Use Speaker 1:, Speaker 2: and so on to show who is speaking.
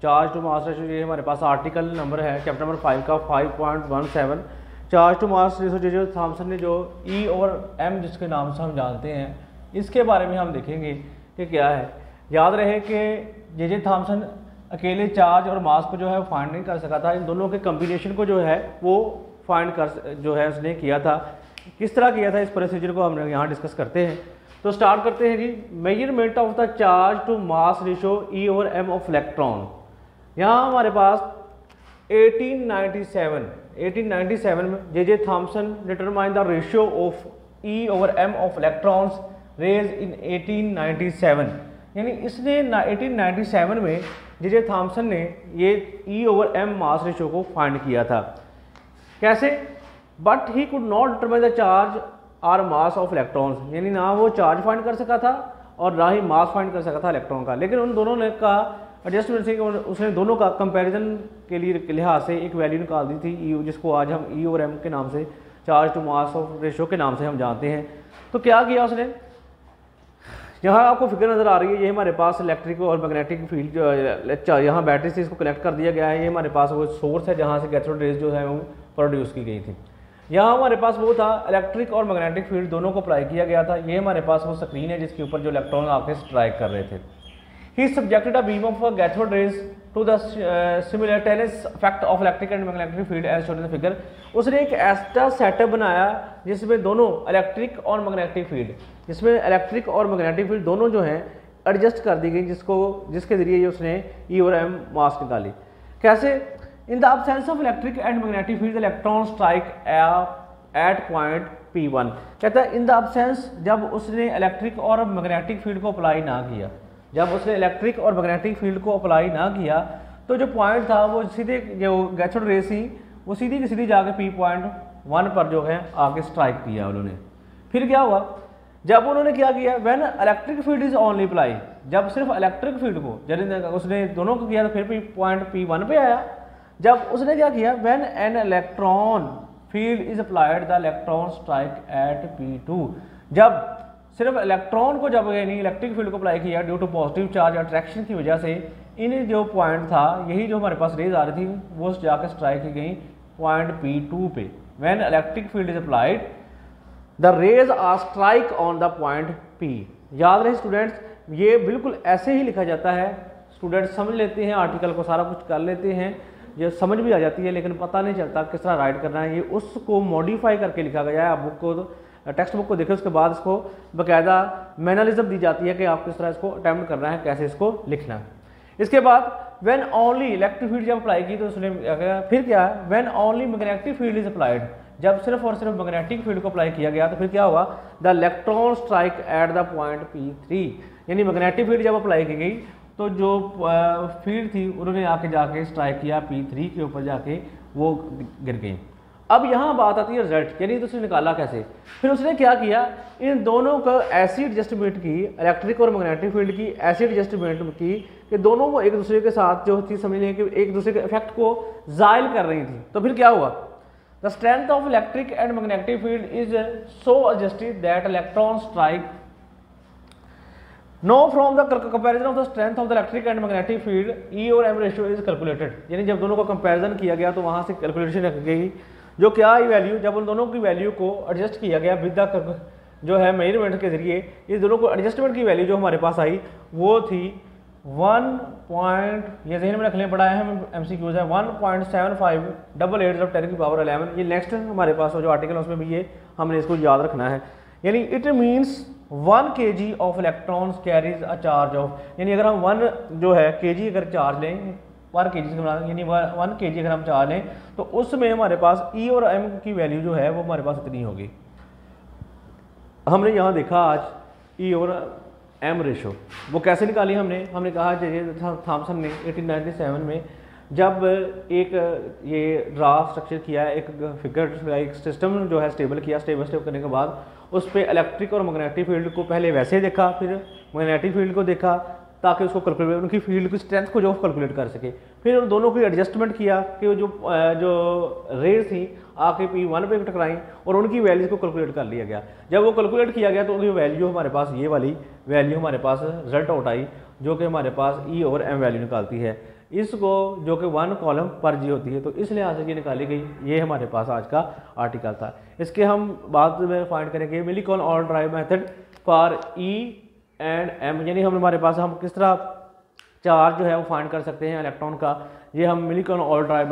Speaker 1: Charge to mass ratio, ये हमारे पास आर्टिकल नंबर है चैप्टर नंबर 5 का 5.17। Charge to mass ratio J Thomson ने जो ई और एम जिसके नाम से हम जानते हैं, इसके बारे में हम देखेंगे कि क्या है। याद रहे कि जे थॉमसन अकेले चार्ज और मास को जो है फाइंड नहीं कर सका था, इन दोनों के कम्बिनेशन को जो है वो फाइंड कर जो है उसने किया था। किस तरह किया था, इस प्रोसीजर को हम यहाँ डिस्कस करते हैं। तो स्टार्ट करते हैं जी। Measurement of the charge to mass ratio e over m of electron. यहाँ हमारे पास 1897 में J Thomson determine the ratio of e over m of electrons rays in 1897। यानी इसने 1897 में जे थॉमसन ने ये e over m mass ratio को फाइंड किया था। कैसे? But he could not determine the charge or mass of electrons, यानी ना वो चार्ज फाइंड कर सका था और ना ही मास फाइंड कर सका था इलेक्ट्रॉन का। लेकिन उन दोनों ने का एडजस्टमेंट से उसने दोनों का कंपैरिजन के लिए लिहाज से एक वैल्यू निकाल दी थी ई, जिसको आज हम ई और एम के नाम से, charge to mass of ratio के नाम से हम जानते हैं। तो क्या किया उसने, यहाँ आपको फिगर नज़र आ रही है, ये हमारे पास इलेक्ट्रिक और मैग्नेटिक फील्ड जो यहाँ बैटरी से इसको कनेक्ट कर दिया गया है। ये हमारे पास वो सोर्स है जहाँ से कैथोड रेज जो है वो प्रोड्यूस की गई थी। यहाँ हमारे पास वो था इलेक्ट्रिक और मैग्नेटिक फील्ड दोनों को अप्लाई किया गया था। ये हमारे पास वो स्क्रीन है जिसके ऊपर जो इलेक्ट्रॉन आके स्ट्राइक कर रहे थे। He subjected a beam of cathode rays to the simultaneous effect of electric and magnetic field as shown in the figure. उसने एक ऐसा सेटअप बनाया जिसमें दोनों इलेक्ट्रिक और मैग्नेटिक फील्ड दोनों जो हैं एडजस्ट कर दी गई, जिसके जरिए उसने ई और एम मास निकाली। कैसे? In the absence of electric and magnetic field, the electron strike at point P1। कहता है इन द absence, जब उसने इलेक्ट्रिक और मैग्नेटिक फील्ड को अप्लाई ना किया, तो जो पॉइंट था वो सीधे जो कैथोड रे थी वो सीधी की सीधी जाके P.1 पर जो है आके स्ट्राइक किया उन्होंने। फिर क्या हुआ, जब उन्होंने क्या किया, when electric field is only apply, जब सिर्फ इलेक्ट्रिक फील्ड को जब उसने दोनों को किया तो फिर पॉइंट P1 पे आया। जब उसने क्या किया, when an electron field is applied the electron strike at P2। जब सिर्फ इलेक्ट्रॉन को जब यानी इलेक्ट्रिक फील्ड को अप्लाई किया due to positive charge attraction की वजह से, इन जो पॉइंट था यही जो हमारे पास रेज आ रही थी वो जाकर स्ट्राइक की गई पॉइंट P2 पे। When electric field is applied the rays are strike on the point P। याद रहे स्टूडेंट्स, ये बिल्कुल ऐसे ही लिखा जाता है। स्टूडेंट्स समझ लेते हैं, आर्टिकल को सारा कुछ कर लेते हैं, ये समझ भी आ जाती है, लेकिन पता नहीं चलता किस तरह राइट करना है। ये उसको मॉडिफाई करके लिखा गया है। आप बुक को टेक्स्ट बुक को देखें, उसके बाद इसको बाकायदा मैनरिज्म दी जाती है कि आप किस तरह इसको अटैम्प्ट करना है, कैसे इसको लिखना है। इसके बाद व्हेन ओनली इलेक्ट्रिक फील्ड जब अप्लाई की तो उसने फिर क्या है, when only magnetic field is applied, जब सिर्फ और सिर्फ मैग्नेटिक फील्ड को अप्लाई किया गया तो फिर क्या हुआ, the electron strike at the point P3। यानी मैग्नेटिक फील्ड जब अप्लाई की गई तो जो फील्ड थी उन्होंने आके जाके स्ट्राइक किया P3 के ऊपर, जाके वो गिर गई। अब यहाँ बात आती है रिजल्ट, यानी तो उसने निकाला कैसे। फिर उसने क्या किया, इन दोनों का ऐसी एडजस्टमेंट की, इलेक्ट्रिक और मैग्नेटिक फील्ड की ऐसी एडजस्टमेंट की कि दोनों को एक दूसरे के साथ जो थी समझ लें कि एक दूसरे के इफेक्ट को जायल कर रही थी। तो फिर क्या हुआ, the strength of electric and magnetic field is so adjusted that electron strike know from the comparison of the strength of the electric and magnetic field E और एम रेशियो इज कैलकुलेटेड। यानी जब दोनों का comparison किया गया तो वहां से कैलकुलेशन रखी गई, जो क्या ही वैल्यू, जब उन दोनों की वैल्यू को एडजस्ट किया गया विद द जो है मेजरमेंट के जरिए, इस दोनों को एडजस्टमेंट की वैल्यू जो हमारे पास आई वो थी 1. ये जहन में रख लें, बड़ा अहम MCQs है, 1.7588 10 की पावर 11। ये नेक्स्ट हमारे पास जो आर्टिकल है उसमें भी ये हमने इसको याद रखना है। यानी it means 1 kg of electrons carries a charge of, यानी अगर हम 1 जो है kg अगर चार्ज लें, 1 kg से यानी 1 kg अगर हम चार्ज लें तो उसमें हमारे पास E और M की वैल्यू जो है वो हमारे पास इतनी होगी। हमने यहाँ देखा आज E और M रेशो वो कैसे निकाली हमने कहा थॉमसन ने 1897 में जब एक ये ड्रा स्ट्रक्चर किया है, एक फिगर एक सिस्टम जो है स्टेबल किया, स्टेबल करने के बाद उस पर इलेक्ट्रिक और मैग्नेटिक फील्ड को पहले वैसे देखा, फिर मैग्नेटिक फील्ड को देखा ताकि उसको कैलकुलेट, उनकी फील्ड की स्ट्रेंथ को जो कैलकुलेट कर सके। फिर उन दोनों की एडजस्टमेंट किया कि जो रेज थी आके P1 पे टकराई और उनकी वैल्यूज को कैलकुलेट कर लिया गया। जब वो कैलकुलेट किया गया तो उनकी वैल्यू हमारे पास ये वाली वैल्यू हमारे पास रिजल्ट आउट आई, जो कि हमारे पास E और M वैल्यू निकालती है। इसको जो कि 1 कॉलम पर जी होती है, तो इस लिहाज से ये निकाली गई। ये हमारे पास आज का आर्टिकल था। इसके हम बाद में फाइंड करेंगे Millikan oil drop method for e and m, यानी हमारे पास हम किस तरह चार्ज जो है वो फाइंड कर सकते हैं इलेक्ट्रॉन का, ये हम मिलीकॉन ऑल ड्राइव